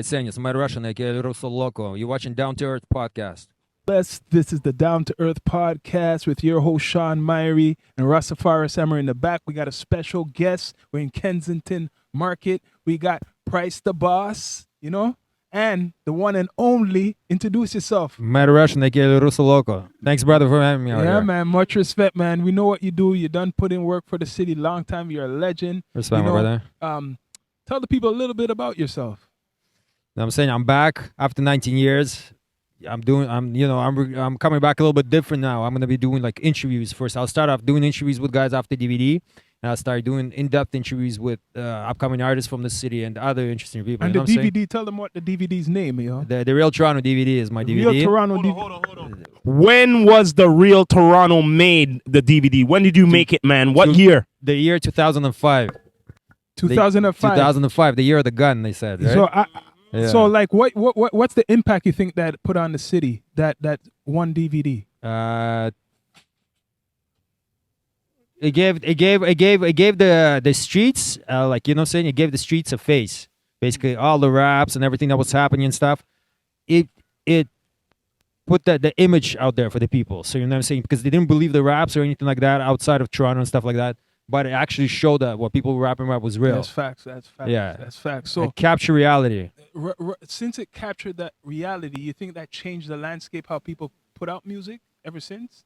guys saying? It's Mad Russian, aka Russo Loco. You're watching Down to Earth podcast. This is the Down to Earth podcast with your host Sean Myrie and Rastafari Summer in the back. We got a special guest. We're in Kensington Market. We got Price the Boss, and the one and only. Introduce yourself. Mad Russian, aka Russo Loco. Thanks, brother, for having me out here. Yeah, man. Much respect, man. We know what you do. You done put in work for the city long time. You're a legend. Respect, my brother. Tell the people a little bit about yourself. I'm saying I'm back after 19 years. I'm coming back a little bit different now. I'm gonna be doing like interviews first. I'll start off doing interviews with guys after DVD, and I'll start doing in-depth interviews with upcoming artists from the city and other interesting people. And the DVD, tell them what the DVD's name, yo. The Real Toronto DVD is my DVD. Real Toronto DVD. Hold on. When was the Real Toronto made the DVD? When did you make it, man? What year? The year 2005. 2005. 2005, the year of the gun, they said. Right? So Yeah. So like what's the impact you think that put on the city, that one DVD? It gave the streets it gave the streets a face. Basically all the raps and everything that was happening and stuff. It put the image out there for the people. So you know what I'm saying? Because they didn't believe the raps or anything like that outside of Toronto and stuff like that. But it actually showed that what people were rapping about was real. That's facts. Yeah. That's facts. So it captured reality. Since it captured that reality, you think that changed the landscape, how people put out music ever since?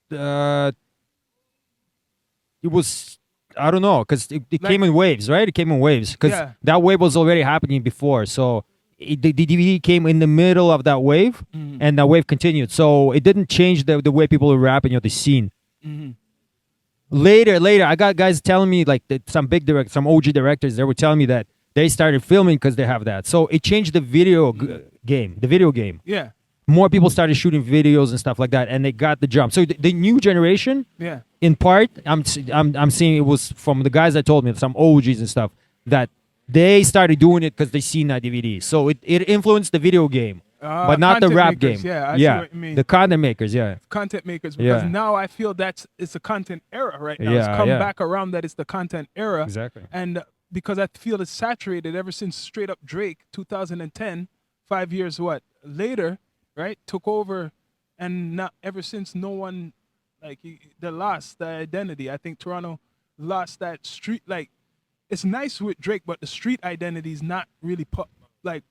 It was, I don't know, because it came in waves, right? It came in waves because that wave was already happening before. So the DVD came in the middle of that wave, and that wave continued. So it didn't change the way people were rapping, the scene. Mm-hmm. Later, I got guys telling me, like some OG directors, they were telling me that they started filming because they have that. So it changed the video game. Yeah. More people started shooting videos and stuff like that, and they got the jump. So the new generation, yeah, in part, I'm seeing it was from the guys that told me, some OGs and stuff, that they started doing it because they seen that DVD. So it influenced the video game. But not the rap makers, game. Yeah, I see what you mean. The content makers, yeah. Content makers, because now I feel it's a content era right now. It's come back around that it's the content era. Exactly. And because I feel it's saturated ever since straight up Drake, 2010, 5 years later, right, took over, and not ever since no one, they lost the identity. I think Toronto lost that street, it's nice with Drake, but the street identity is not really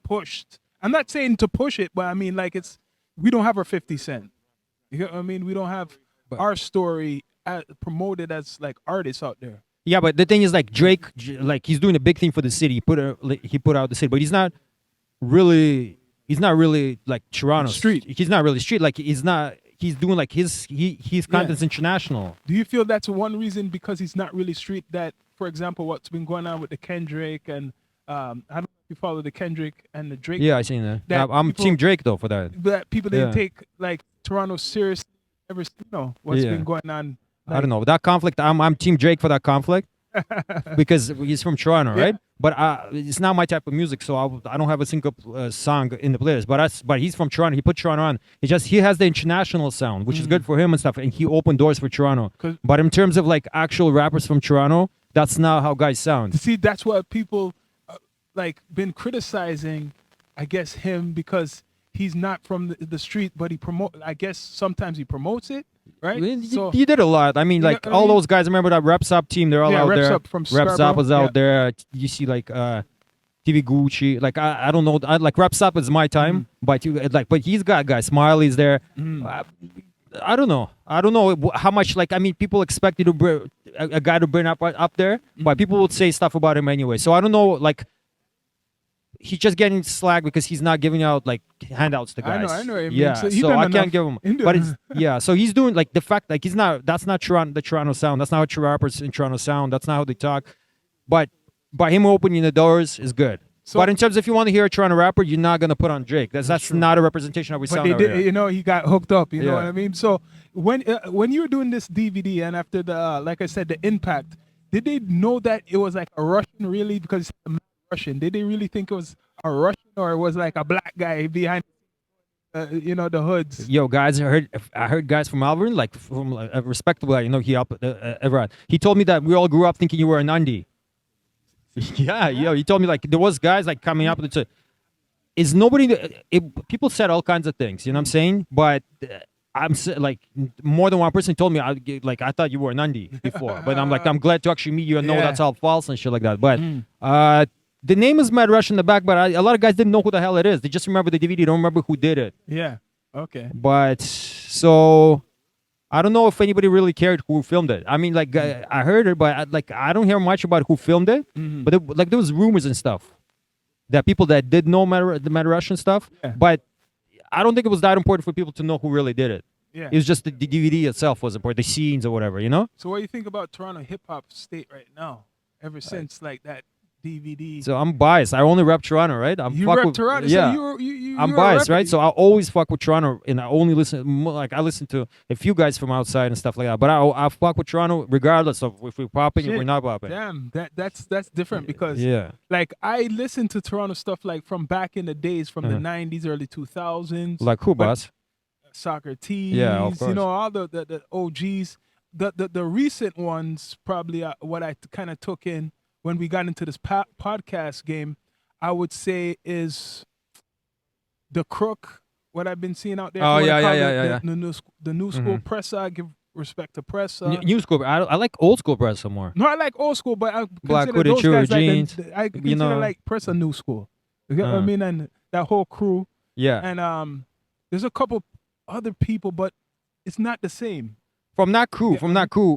pushed. I'm not saying to push it, but I mean, we don't have our 50 Cent. You know what I mean? We don't have our story promoted as artists out there. Yeah, but the thing is, Drake, he's doing a big thing for the city. He put out the city, but he's not really Toronto street. He's not really street. He's doing his content's international. Do you feel that's one reason, because he's not really street, that, for example, what's been going on with the Kendrick and I don't know if you follow the Kendrick and the Drake. Yeah, I seen that. I'm Team Drake though for that. That people didn't take Toronto seriously ever since, what's been going on. I don't know that conflict. I'm Team Drake for that conflict because he's from Toronto, right? But it's not my type of music, so I don't have a single song in the playlist. But he's from Toronto. He put Toronto on. He has the international sound, which is good for him and stuff, and he opened doors for Toronto. But in terms of actual rappers from Toronto, that's not how guys sound. See, that's what people been criticizing, I guess, him, because he's not from the street, but I guess sometimes he promotes it, right? He did a lot. I mean, all those guys, remember that Reps Up team, they're all out there. Reps Up was out there. You see TV Gucci. I don't know. Reps Up is my time, but he's got guys. Smiley's there. I don't know how much. People expect you to a guy to bring up there, but people would say stuff about him anyway. So I don't know. He's just getting slack because he's not giving out handouts to guys. I know. Yeah, so I can't give him. But so he's doing the fact he's not. That's not the Toronto sound. That's not how rappers in Toronto sound. That's not how they talk. But by him opening the doors is good. But in terms, if you want to hear a Toronto rapper, you're not gonna put on Drake. That's not a representation of how we sound. But they did, he got hooked up. You know what I mean? So when you were doing this DVD, and after the like I said, the impact, did they know that it was a Russian really? Because Russian. Did they really think it was a Russian, or it was a black guy behind, the hoods? Yo, guys, I heard guys from Malvern, from a respectable guy, he helped everyone. He told me that we all grew up thinking you were an undie. Yeah, he told me like there was guys like coming up and is nobody people said all kinds of things, you know what I'm saying? But like more than one person told me I thought you were an Andy before, but I'm glad to actually meet you and know that's all false and shit like that. But the name is Mad Rush in the back, but a lot of guys didn't know who the hell it is. They just remember the DVD, don't remember who did it. Yeah. Okay. But so I don't know if anybody really cared who filmed it. I mean, like I heard it, but I don't hear much about who filmed it. But there was rumors and stuff that people that did know the Mad Rush and stuff. Yeah. But I don't think it was that important for people to know who really did it. Yeah. It was just the DVD itself was important, the scenes or whatever, you know. So what do you think about Toronto hip hop state right now? Ever since like that DVD. So I'm biased. I only rep Toronto, right? You rep Toronto. Yeah. So I'm biased, right? So I always fuck with Toronto, and I only listen. Like I listen to a few guys from outside and stuff like that. But I fuck with Toronto regardless of if we're popping or we're not popping. Damn, that's different because yeah, like I listen to Toronto stuff like from back in the days, from the '90s, early 2000s. Like who, boss? Socrates. Yeah, of course. You know all the OGs. The recent ones probably what I kind of took in when we got into this podcast game, I would say is the Crook. What I've been seeing out there. Oh yeah. The new school Pressa. I give respect to Pressa. New school. I like old school Pressa more. No, I like old school, but I Black consider those guys jeans. I consider like Pressa new school. You get what I mean? And that whole crew. Yeah. And there's a couple other people, but it's not the same. From that crew,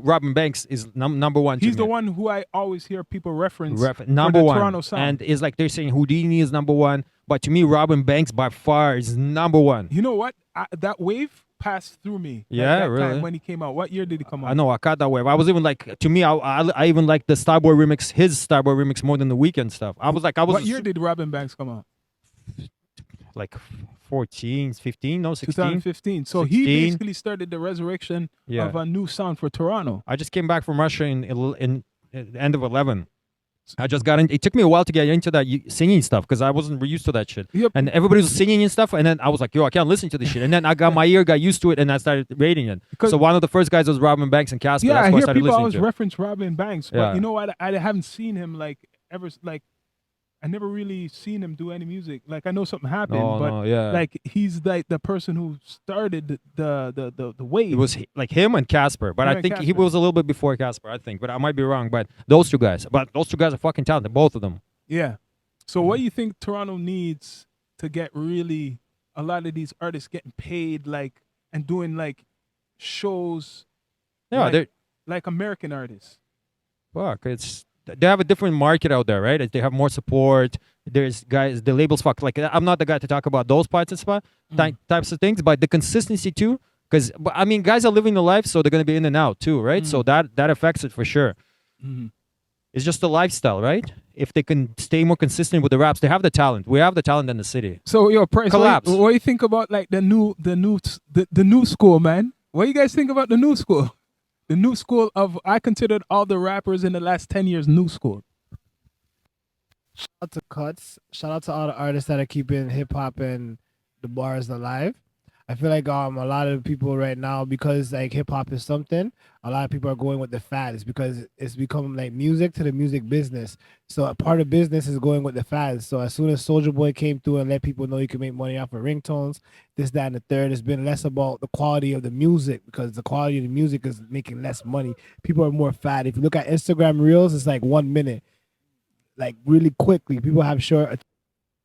Robin Banks is number one. He's the one who I always hear people reference. Number for the one. Toronto sound. And it's like they're saying Houdini is number one, but to me, Robin Banks by far is number one. You know what? That wave passed through me. Yeah, that really. Time when he came out. What year did he come out? I know I caught that wave. I was even like, to me, I even like the Starboy remix, his Starboy remix more than the Weeknd stuff. What year did Robin Banks come out? Like 14, 15, no, 16. 2015. So 16. he basically started the resurrection of a new sound for Toronto. I just came back from Russia in the end of 11. I just got in. It took me a while to get into that singing stuff because I wasn't used to that shit. Yep. And everybody was singing and stuff, and then I was like, yo, I can't listen to this shit. And then my ear got used to it, and I started rating it. So one of the first guys was Robin Banks and Casper. Yeah, That's I what hear started people listening always reference Robin Banks, but you know what? I haven't seen him ever. I never really seen him do any music. Like I know something happened, like he's like the person who started the wave. It was like him and Casper, but I think he was a little bit before Casper. I think, but I might be wrong. But those two guys are fucking talented, both of them. Yeah. So what do you think Toronto needs to get really a lot of these artists getting paid and doing shows? Yeah, they're like American artists. Fuck, they have a different market out there, right? They have more support. There's guys, the labels fuck. Like I'm not the guy to talk about those parts and types of things, but the consistency too. Because I mean, guys are living the life, so they're gonna be in and out too, right? So that affects it for sure. It's just the lifestyle, right? If they can stay more consistent with the raps, they have the talent. We have the talent in the city. So Price, collapse. What do you think about the new school, man? What do you guys think about the new school? The new school I considered all the rappers in the last 10 years new school. Shout out to Cuts. Shout out to all the artists that are keeping hip hop and the bars alive. I feel like a lot of people right now, because hip hop is something, a lot of people are going with the fads because it's become like music to the music business. So a part of business is going with the fads. So as soon as Soulja Boy came through and let people know you can make money off of ringtones, this, that, and the third, it's been less about the quality of the music because the quality of the music is making less money. People are more fad. If you look at Instagram Reels, it's like 1 minute, like really quickly. People have short,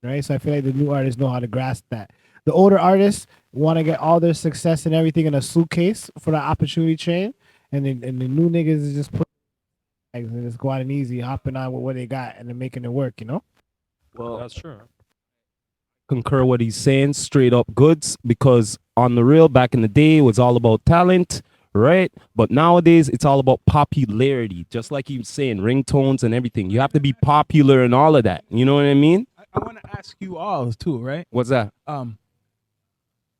right? So I feel like the new artists know how to grasp that. The older artists want to get all their success and everything in a suitcase for the opportunity train, and the new niggas is just just going easy, hopping on with what they got, and then making it work. Well, that's true. Concur what he's saying, straight up goods, because on the real, back in the day, it was all about talent, right? But nowadays, it's all about popularity, just like he was saying, ringtones and everything. You have to be popular and all of that. You know what I mean? I want to ask you all too, right? What's that?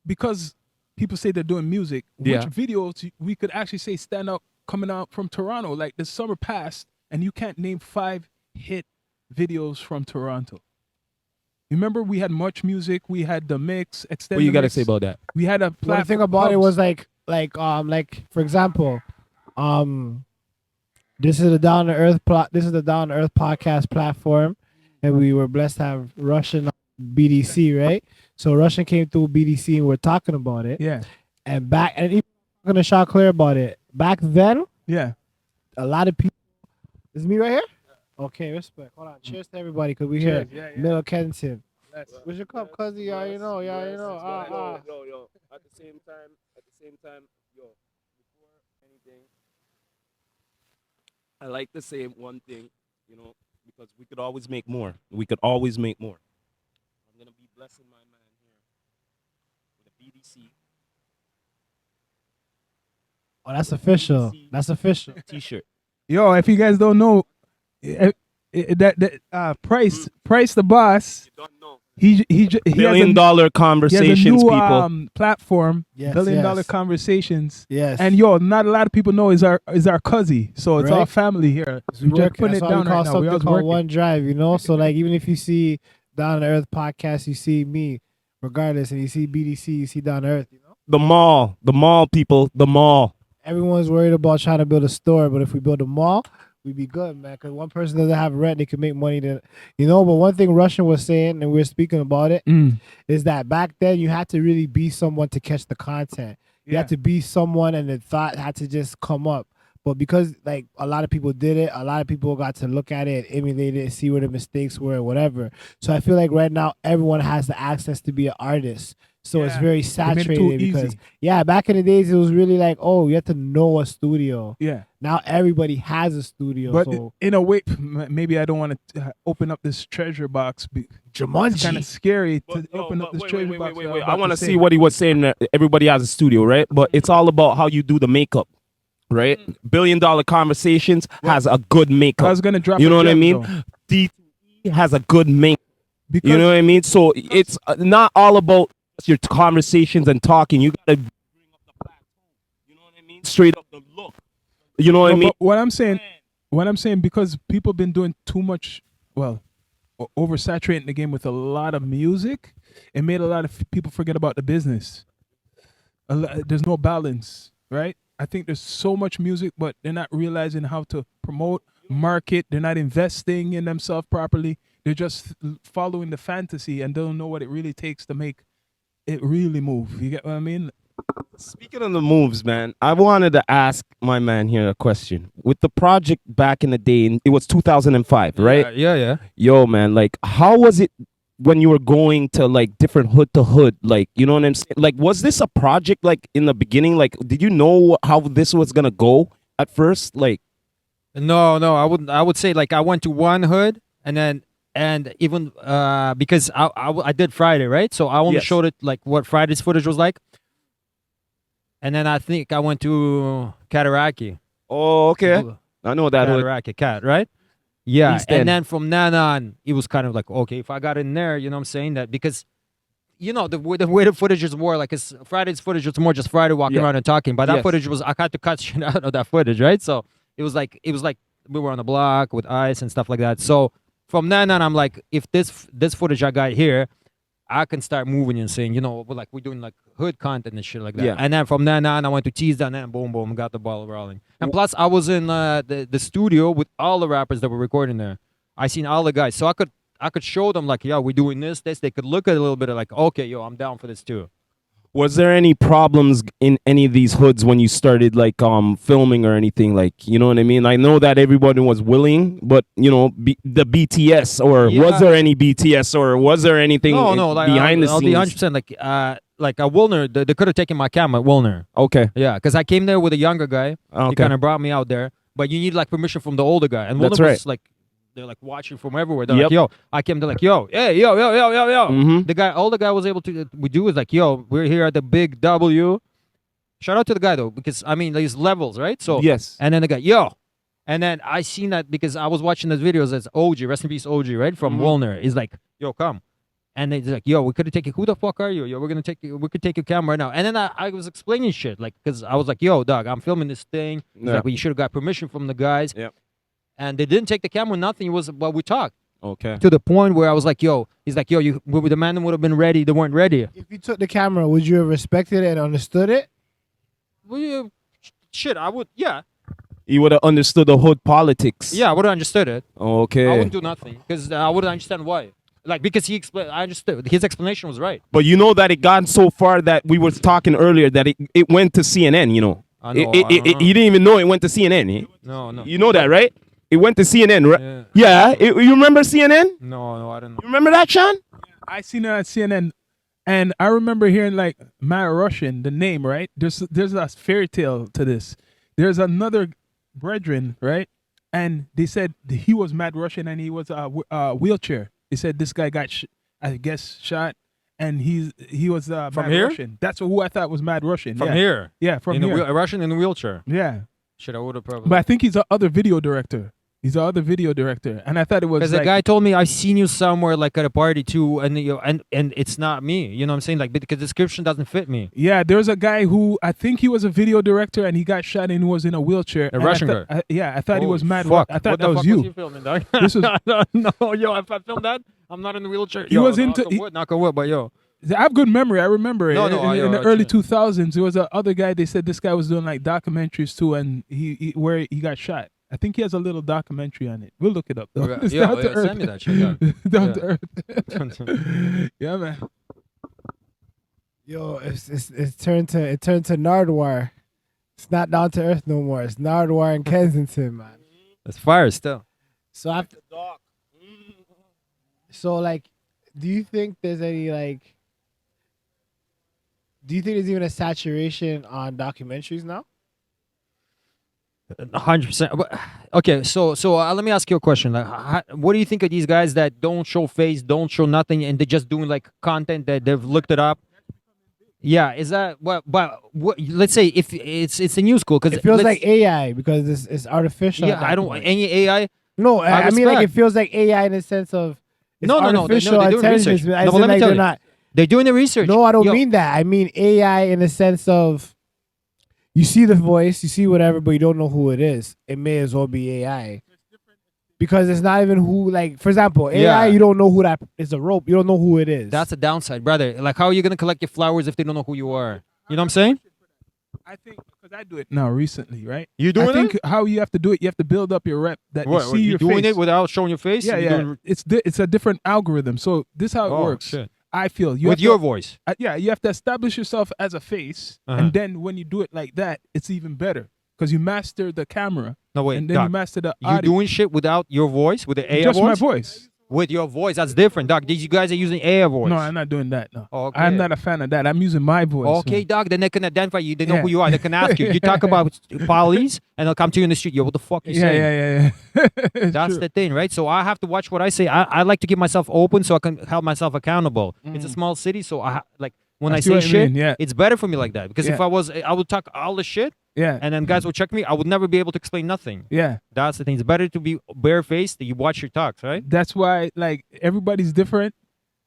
Because people say they're doing music, which videos we could actually say stand out coming out from Toronto? Like the summer passed, and you can't name 5 hit videos from Toronto. Remember, we had Much Music, we had The Mix, Extended. What you got to say about that? We had a platform. The thing about it was like for example, This is the Down to Earth plot. This is the Down to Earth podcast platform, and we were blessed to have Russian BDC, right? So Russian came through BDC, and we're talking about it. Yeah. And even talking to Shaw Clear about it. Back then, yeah, a lot of people. Is it me right here? Okay, respect. Hold on. Cheers to everybody, cause we here. Yeah, yeah. Middle Kensington. Yes. Where's your cup, cuz? You already know. You already know. Yo. At the same time, yo. Before anything, I like to say one thing, because we could always make more. I'm gonna be blessing my man here with a BDC. Oh, that's official. That's official. T-shirt. Yo, if you guys don't know, Price the boss. You don't know. He $1 billion conversations, he has a new, people. Platform. Yes, $1 billion yes. conversations. Yes. And yo, not a lot of people know is our cousin. So it's Right. all family here. we just work. putting That's it why down we call right now. We something always called working. One Drive. So like even if you see Down to Earth podcast, you see me, regardless, and you see BDC, you see Down to Earth. The mall, people, the mall. Everyone's worried about trying to build a store, but if we build a mall, we'd be good, man. Because one person doesn't have rent, they can make money. But one thing Russian was saying, and we were speaking about it, is that back then you had to really be someone to catch the content. You had to be someone, and the thought had to just come up. But because like a lot of people did it, a lot of people got to look at it, emulate it, see where the mistakes were, whatever. So I feel like right now everyone has the access to be an artist. So it's very saturated because back in the days it was really like, oh, you have to know a studio. Yeah. Now everybody has a studio. But so in a way, maybe I don't want to open up this treasure box. Jumanji. It's kind of scary to open up this treasure box. Wait. I want to see what he was saying. That everybody has a studio, right? But it's all about how you do the makeup, right? $1 billion conversations has a good makeup. I was gonna drop. You know what I mean? D2E has a good makeup. Because you know what I mean? So it's not all about your conversations and talking. You gotta bring up the plateau. You know what I mean? Straight up the look. You know what I mean? What I'm saying, because people been doing too much, oversaturating the game with a lot of music, it made a lot of people forget about the business. There's no balance, right? I think there's so much music, but they're not realizing how to promote, market. They're not investing in themselves properly. They're just following the fantasy and don't know what it really takes to make it really move. You get what I mean? Speaking of the moves, man, I wanted to ask my man here a question. With the project back in the day, it was 2005, right? Yeah. Yo, man, like, how was it when you were going to, like, different hood to hood? Like, you know what I'm saying? Like, was this a project, like, in the beginning? Like, did you know how this was going to go at first? Like, No, I wouldn't. I would say, like, I went to one hood, and even because I did Friday, right? So I only showed it like what Friday's footage was like. And then I think I went to Cataraqui. oh, okay. I know that hood. Cataraqui, Cat, right? Yeah. East End. And then from then on, it was kind of like, okay, if I got in there, you know what I'm saying? That because, the way the footage is more like, Friday's footage was more just Friday walking around and talking. But that footage was, I had to cut shit out of that footage, right? So it was like we were on the block with ice and stuff like that. So from then on, I'm like, if this footage I got here, I can start moving and saying, like we're doing like hood content and shit like that. Yeah. And then from then on, I went to tease down and boom, got the ball rolling. And plus, I was in the studio with all the rappers that were recording there. I seen all the guys, so I could show them like, we're doing this. They could look at it a little bit of like, okay, I'm down for this too. Was there any problems in any of these hoods when you started like filming or anything? Like, you know what I mean? I know that everybody was willing, but the BTS or was there any BTS or was there anything behind the scenes? I'll be 100% like a Wilner. They could have taken my camera at Wilner. Okay. Yeah, because I came there with a younger guy. Okay. He kind of brought me out there, but you need like permission from the older guy. And That's Wilner right. was like, they're like watching from everywhere. They're like, yo, I came. They're like, yo, hey, yo. Mm-hmm. All the guy was able to do is like, yo, we're here at the Big W. Shout out to the guy though, because I mean, there's levels, right? So yes. And then the guy, yo, and then I seen that because I was watching those videos as OG, rest in peace, OG, right from Wilner. He's like, yo, come, and they're like, yo, we could have taken. Who the fuck are you? Yo, we could take your camera right now. And then I was explaining shit like, because I was like, yo, dog, I'm filming this thing. He's like, well, you should have got permission from the guys. Yep. And they didn't take the camera, nothing. It was we talked. Okay. To the point where I was like, yo, he's like, yo, the man would have been ready. They weren't ready. If you took the camera, would you have respected it and understood it? Well, shit, I would, yeah. You would have understood the hood politics. Yeah, I would have understood it. Okay. I wouldn't do nothing because I wouldn't understand why. Like, because he explained, I understood. His explanation was right. But you know that it got so far that we were talking earlier that it went to CNN, you know. I know. You didn't even know it went to CNN. No. You know that, right? It went to CNN, right? Yeah. You remember CNN? No, I don't know. You remember that, Sean? I seen it on CNN, and I remember hearing like Matt Russian, the name, right? There's a fairy tale to this. There's another brethren, right? And they said he was Mad Russian and he was a wheelchair. They said this guy got, I guess, shot, and he was From Mad here? Russian. That's who I thought was Mad Russian. From yeah. here. Yeah, from here. A Russian in a wheelchair. Yeah. Shit, I would have probably. But I think he's the other video director. He's the other video director, and I thought it was Because like, the guy told me I've seen you somewhere like at a party too, and and it's not me. You know what I'm saying? Like, because the description doesn't fit me. yeah, there's a guy who I think he was a video director and he got shot and he was in a wheelchair. A Russian guy. I thought he was Mad. Fuck. I thought what that the was fuck you. Was you filming, dog? This was no, yo. If I filmed that, I'm not in the wheelchair. He Yo, was into- knock on wood, but yo. I have good memory. I remember it. No, in the early 2000s, there was a other guy. They said this guy was doing like documentaries too, and he where he got shot. I think he has a little documentary on it. We'll look it up though. Okay. It's Yeah, down to earth. send me that shit. Yeah. Down Yeah. to earth. Yeah, man. Yo, it turned to Nardwar. It's not down to earth no more. It's Nardwar and Kensington, man. It's fire still. So after so like, do you think there's any like? Do you think there's even a saturation on documentaries now? 100%. Okay, so let me ask you a question. Like, what do you think of these guys that don't show face, don't show nothing, and they're just doing like content that they've looked it up? Yeah, is that what? But what? Let's say if it's a new school because It feels like AI because it's artificial. yeah, I don't any AI. No, I mean like respect. it feels like AI in the sense of it's No, artificial they're doing intelligence. research. As No, but in, let me like, tell they're you. not. They're doing the research. No, I don't Yo, mean that. I mean AI in the sense of you see the voice, you see whatever, but you don't know who it is. It may as well be AI. Because it's not even who, like, for example, AI, Yeah. you don't know who that is a rope. You don't know who it is. That's a downside, brother. Like, how are you gonna collect your flowers if they don't know who you are? You know what I'm saying? I think because I do it now recently, right? You I doing think it? how you have to do it, you have to build up your rep that What, you see you your doing face. it without showing your face? Yeah, You're yeah. doing- It's a different algorithm. So this is how it Oh, works. shit. I feel With have your to, voice. yeah, you have to establish yourself as a face, Uh-huh. and then when you do it like that, it's even better because you master the camera, No, wait, and then you Doc. master the You audio. doing shit without your voice, with the AI Just voice? my voice. With your voice, that's different, Doc. These guys are using AI voice. No, I'm not doing that. No, Okay. I'm not a fan of that. I'm using my voice. Okay, man. Doc. Then they can identify you. They know Yeah. who you are. They can ask you. You talk about police, and they'll come to you in the street. Yo, what the fuck you Yeah, saying? yeah. It's That's true. the thing, right? So I have to watch what I say. I like to keep myself open so I can help myself accountable. It's a small city, so like when I see say what you shit, mean, yeah. it's better for me like that. Because if Yeah. I would talk all the shit, Yeah, and then guys will check me. I would never be able to explain nothing. yeah. That's the thing. It's better to be barefaced. That you watch your talks, right? That's why like everybody's different,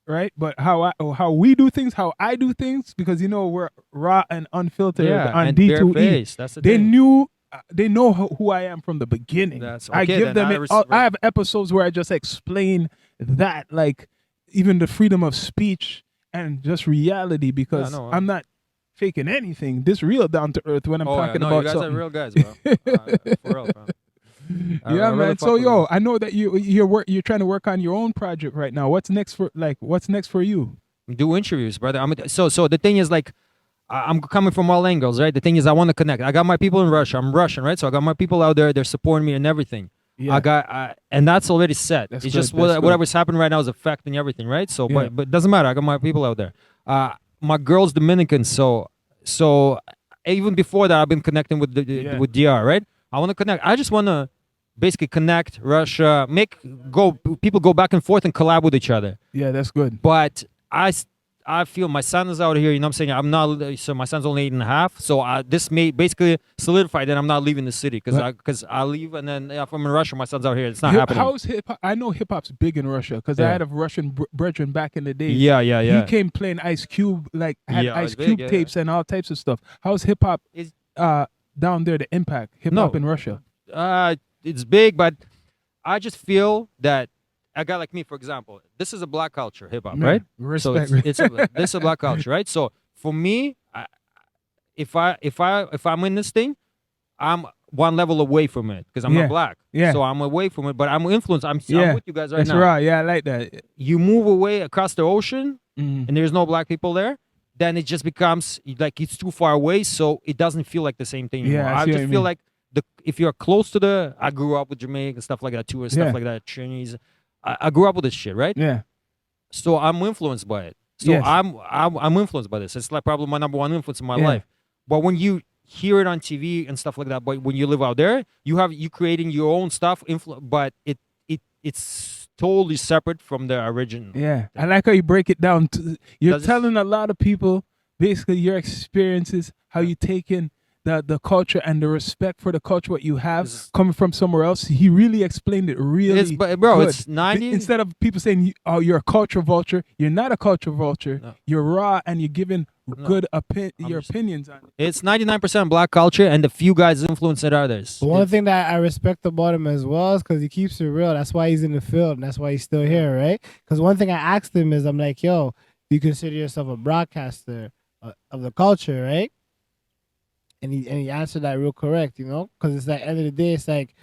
right? But how we do things, how I do things, because we're raw and unfiltered on and D2E. barefaced. That's the They thing. they know who I am from the beginning. That's I okay, give then them I I have episodes where I just explain that, like even the freedom of speech and just reality, because no, I'm not faking anything. This real down to earth when I'm Oh, yeah, talking no, about you guys something. are real guys, bro. For real, bro. I Yeah, really man. fuck So with yo, you. I know that you're trying to work on your own project right now. What's next for you? Do interviews, brother. So the thing is, like, I'm coming from all angles, right? The thing is, I want to connect. I got my people in Russia. I'm Russian, right? So I got my people out there. They're supporting me and everything. Yeah. And that's already set. That's It's good, just that's good. whatever's happening right now is affecting everything, right? So, Yeah. but it doesn't matter. I got my people out there. My girl's Dominican, so even before that, I've been connecting with with DR, right? I want to connect. I just want to basically connect Russia, people go back and forth and collab with each other. Yeah, that's good. But I feel my son is out here, you know what I'm saying? I'm not, so my son's only 8.5. So this may basically solidify that I'm not leaving the city because I leave and then if I'm in Russia, my son's out here. It's not happening. How's hip hop? I know hip hop's big in Russia because I Yeah. had a Russian brethren back in the day. Yeah. He came playing Ice Cube, like had Yeah, Ice it's big, Cube yeah. tapes and all types of stuff. How's hip hop Is- down there? The impact hip hop No. in Russia. It's big, but I just feel that a guy like me, for example, this is a black culture, hip hop, right? Respect. So this is a black culture, right? So for me, if I'm in this thing, I'm one level away from it because I'm not black. Yeah. So I'm away from it, but I'm influenced. I'm with you guys right That's now. right. Yeah, I like that. You move away across the ocean, and there's no black people there. Then it just becomes like it's too far away, so it doesn't feel like the same thing anymore. Yeah, I just feel like if you're close to I grew up with Jamaica and stuff like that too, and stuff like that. Chinese, I grew up with this shit, right? Yeah. So I'm influenced by it. So I'm influenced by this. It's like probably my number one influence in my life. But when you hear it on TV and stuff like that, but when you live out there, you creating your own stuff, but it's totally separate from the original. Yeah, I like how you break it down. You're telling a lot of people basically your experiences, how you take in the culture and the respect for the culture what you have coming from somewhere else. He really explained it really good. It's 90. Instead of people saying, oh, you're a culture vulture, you're not a culture vulture. No. You're raw and you're giving good your opinions on it. It's 99% black culture and the few guys influence it others. One thing that I respect about him as well is because he keeps it real. That's why he's in the field and that's why he's still here, right? Because one thing I asked him is, I'm like, yo, do you consider yourself a broadcaster of the culture, right? And he answered that real correct, you know, because it's like, end of the day, it's like,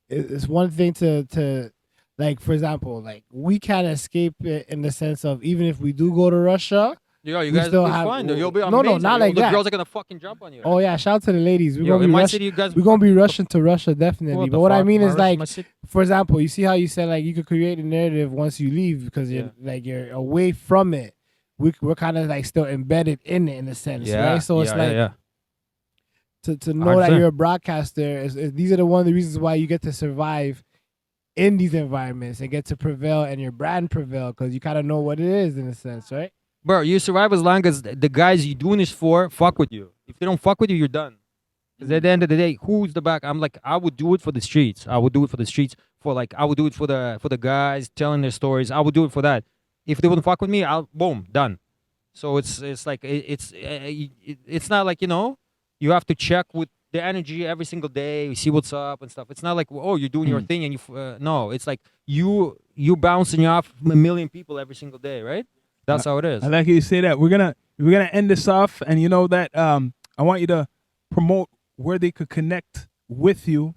it's one thing to like, for example, like we can't escape it in the sense of even if we do go to Russia. Yo, you guys will be fine. You'll be amazing. No, not like that. The girls are gonna fucking jump on you. Oh yeah, shout out to the ladies. We're gonna be rushing to Russia definitely. But what I mean is like, for example, you see how you said like you could create a narrative once you leave because you're away from it. We're kind of like still embedded in it in a sense, right? So it's like. To know 100%. That you're a broadcaster, these are one of the reasons why you get to survive in these environments and get to prevail and your brand prevail because you kind of know what it is in a sense, right? Bro, you survive as long as the guys you're doing this for fuck with you. If they don't fuck with you, you're done. Because at the end of the day, who's the back? I'm like, I would do it for the streets. I would do it for the streets. I would do it for the guys telling their stories. I would do it for that. If they wouldn't fuck with me, boom, done. So it's like it's not like, you know. You have to check with the energy every single day. You see what's up and stuff. It's not like, oh, you're doing your thing and you. No, it's like you bouncing off a million people every single day, right? That's how it is. I like you say that. We're gonna end this off, and you know that I want you to promote where they could connect with you,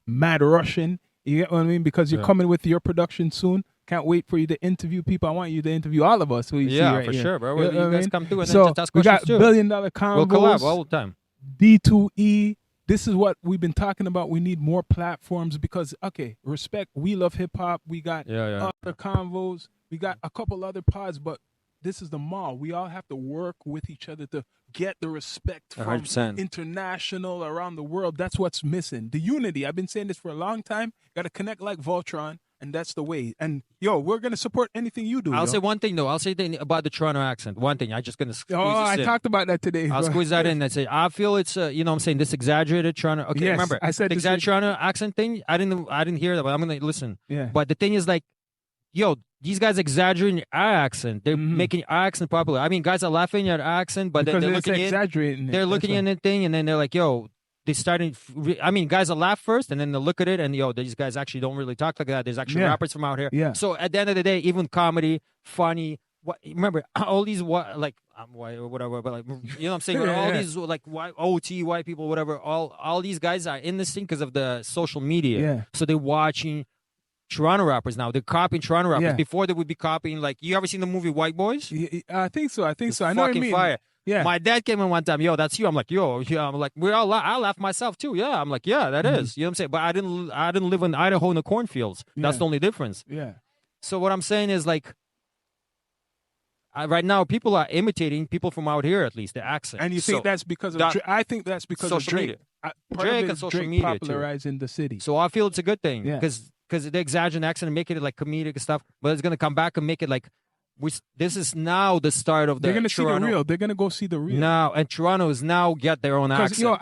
Mad Russian. You get what I mean? Because you're coming with your production soon. Can't wait for you to interview people. I want you to interview all of us. Yeah, for sure, bro. You guys come through and then just ask questions too. We got $1 billion combos. We'll collab all the time. D2E. This is what we've been talking about. We need more platforms because, respect. We love hip hop. We got other convos. We got a couple other pods, but this is the mall. We all have to work with each other to get the respect from 100%. International around the world. That's what's missing. The unity. I've been saying this for a long time. Got to connect like Voltron. And that's the way. And, we're going to support anything you do. I'll say one thing, though. I'll say about the Toronto accent. One thing. I'm just going to squeeze I talked about that today. I'll squeeze that in and say, I feel it's, you know what I'm saying, this exaggerated Toronto. Okay, yes, remember, I said the exaggerated Toronto accent thing, I didn't hear that, but I'm going to listen. Yeah. But the thing is, like, these guys exaggerating our accent. They're making our accent popular. I mean, guys are laughing at our accent, but then they're looking at they're looking at the thing, and then they're like, they started. I mean, guys will laugh first, and then they'll look at it, and these guys actually don't really talk like that. There's actually rappers from out here. Yeah. So at the end of the day, even comedy, funny. Remember all these like I'm white or whatever, but like you know what I'm saying. All these like white people, whatever. All these guys are in this thing because of the social media. Yeah. So they're watching Toronto rappers now. They're copying Toronto rappers. Yeah. Before they would be copying like you ever seen the movie White Boys? I think so. I know what you mean. Fire. Yeah. My dad came in one time, that's you. I'm like, I'm like, I laugh myself too. Yeah. I'm like, yeah, that is. You know what I'm saying? But I didn't live in Idaho in the cornfields. That's the only difference. Yeah. So what I'm saying is like, right now people are imitating people from out here, at least the accent. And you think that's because of? I think that's because social of media. Drake and social media popularizing the city. So I feel it's a good thing. Yeah. Because they exaggerate accent and make it like comedic and stuff, but it's gonna come back and make it like. This is now the start of the. They're gonna Toronto. See the real. They're gonna go see the real. Now and Toronto is now get their own accent.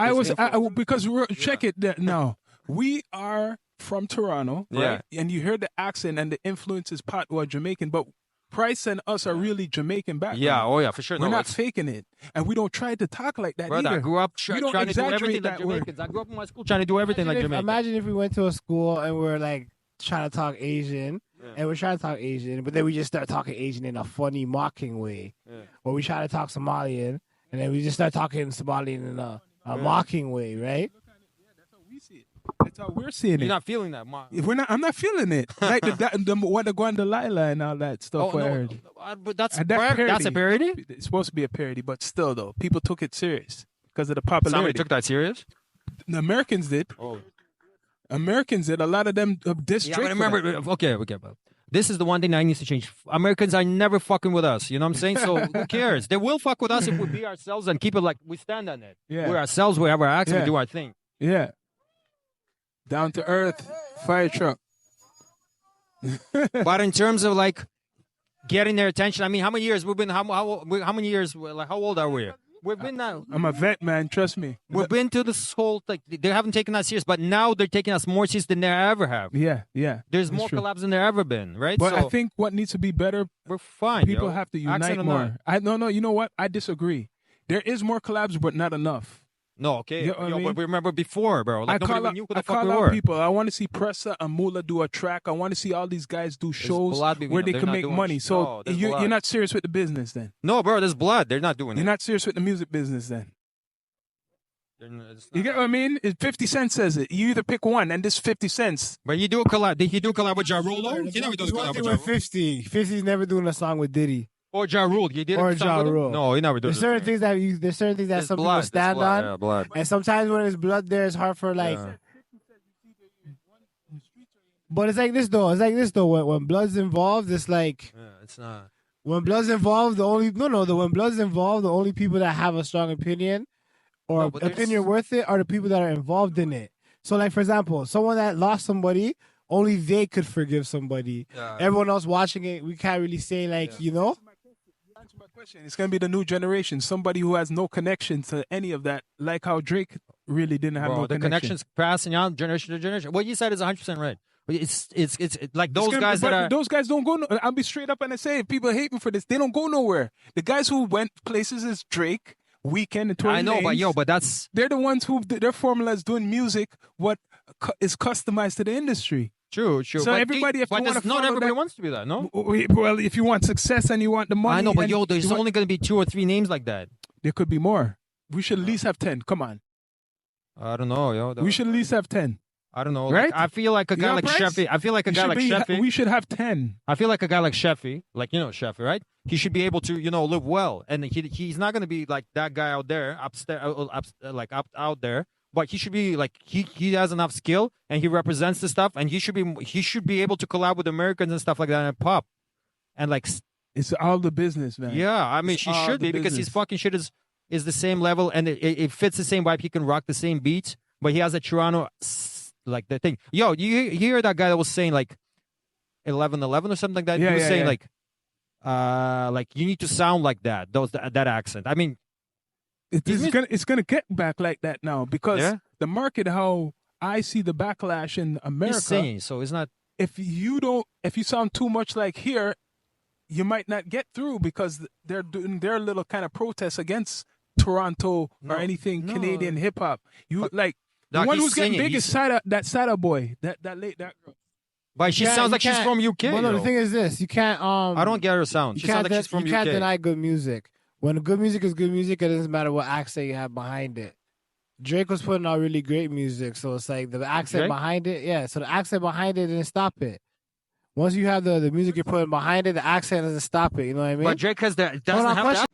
Check it now. We are from Toronto, right? And you heard the accent and the influences part were Jamaican, but Price and us are really Jamaican background. Yeah, for sure. We're not faking it, and we don't try to talk like that brother, either. I grew up trying to do everything like Jamaicans. I grew up in my school trying to do everything like Jamaicans. Imagine if we went to a school and we're like trying to talk Asian. And we're trying to talk Asian, but then we just start talking Asian in a funny, mocking way. Or we try to talk Somalian, and then we just start talking Somalian in a mocking way, right? see it. That's how we're seeing You're it. not feeling that. I'm not feeling it. Like what the Guandalila and all that stuff. Oh, I no, heard. but that's Parody. that's a parody. It's supposed to be a parody, but still, though, people took it serious because of the Somebody popularity. took that serious. The Americans did. Oh, Americans did. A lot of them diss yeah, Drake but for remember, that. okay, but this is the one thing that needs to change. Americans are never fucking with us. You know what I'm saying? So who cares? They will fuck with us if we be ourselves and keep it like we stand on it. Yeah. We're ourselves. We have our accent. Yeah. We do our thing. Yeah. Down to earth, fire truck. But in terms of like getting their attention, I mean, how many years we've been? How many years? Like, how old are we? We've been now. I'm a vet, man. Trust me. We've been to this whole like they haven't taken us serious, but now they're taking us more serious than they ever have. Yeah. There's That's more true. collabs than there ever been, right? But So I think what needs to be better, we're fine. people yo. have to Accent unite or more. not. No. You know what? I disagree. There is more collabs, but not enough. No, okay. You know what I mean? But remember before, bro. Like nobody even knew who the fuck we call out were. people. I want to see Pressa and Mula do a track. I want to see all these guys do shows blood between where them. they They're can not make doing money. So no, there's you're blood. not serious with the business then. No, bro. There's blood. They're not doing You're it. not serious with the music business then. It's You not. get what I mean? 50 Cent says it. You either pick one, and this 50 cents. But you do a collab. Did he do a collab with Ja Rule? though? He never does a One collab thing with Ja with Rule. 50. 50's never doing a song with Diddy. Or Ja Rule. You did Or a song Ja with him? Rule. No, he never does. There's certain things that It's some blood. people It's stand blood. on. Yeah, blood. And sometimes when there's blood there, it's hard for like. Yeah. But it's like this though. When blood's involved, it's like Yeah, it's not. when blood's involved, when blood's involved, the only people that have a strong opinion or No, but there's- opinion worth it are the people that are involved in it. So like for example, someone that lost somebody, only they could forgive somebody. Yeah. Everyone else watching it, we can't really say like, you know? Answer my question. It's going to be the new generation. Somebody who has no connection to any of that, like how Drake really didn't have Bro, no the connection. connection's passing on generation to generation. What you said is 100% right. It's like those guys but that are. those guys don't go. I'll be straight up and I say, if people hate me for this, they don't go nowhere. The guys who went places is Drake, Weeknd, and Tory I know, Lanez. but that's They're the ones who their formula is doing music. What is customized to the industry. true. So But everybody, if you but want that's to not follow everybody that, wants to be that, no? well, if you want success and you want the money, I know, but and there's you want- only going to be 2 or 3 names like that. there could be more. We should at least have 10. Come on, I don't know, yo. we should at least have 10. I don't know. Right? Like, I feel like a guy know, like Bryce? Sheffy. I feel like a guy like Sheffy. We should have 10. I feel like a guy like Sheffy, like you know Sheffy, right? He should be able to, live well, and he's not gonna be like that guy out there, out there. But he should be like he has enough skill, and he represents the stuff, and he should be able to collab with Americans and stuff like that and pop, and like It's all the business, man. yeah, I mean It's she all should the be because his business. fucking shit is the same level, and it fits the same vibe. He can rock the same beats, but he has a Toronto like the thing. Yo, you hear that guy that was saying like 11-11 or something like that? Yeah, He was yeah, saying yeah. like you need to sound like that accent. I mean, It's gonna get back like that now because Yeah? the market, how I see the backlash in America. he's singing, so it's not. If you sound too much like here, you might not get through because they're doing their little kind of protest against Toronto No, or anything no. Canadian hip hop. You like the Dog, one he's who's getting singing, big is he's- that Sada boy, that girl. But she can't- sounds you like she's can't- from UK. But no, the yo. thing is this: you can't. I don't get her sound. She sounds like she's from you can't UK. deny good music. When good music is good music, it doesn't matter what accent you have behind it. Drake was putting out really great music, so it's like the accent Drake? behind it. Yeah, so the accent behind it didn't stop it. Once you have the music you're putting behind it, the accent doesn't stop it. You know what I mean? But Drake has that. Hold Doesn't on, have question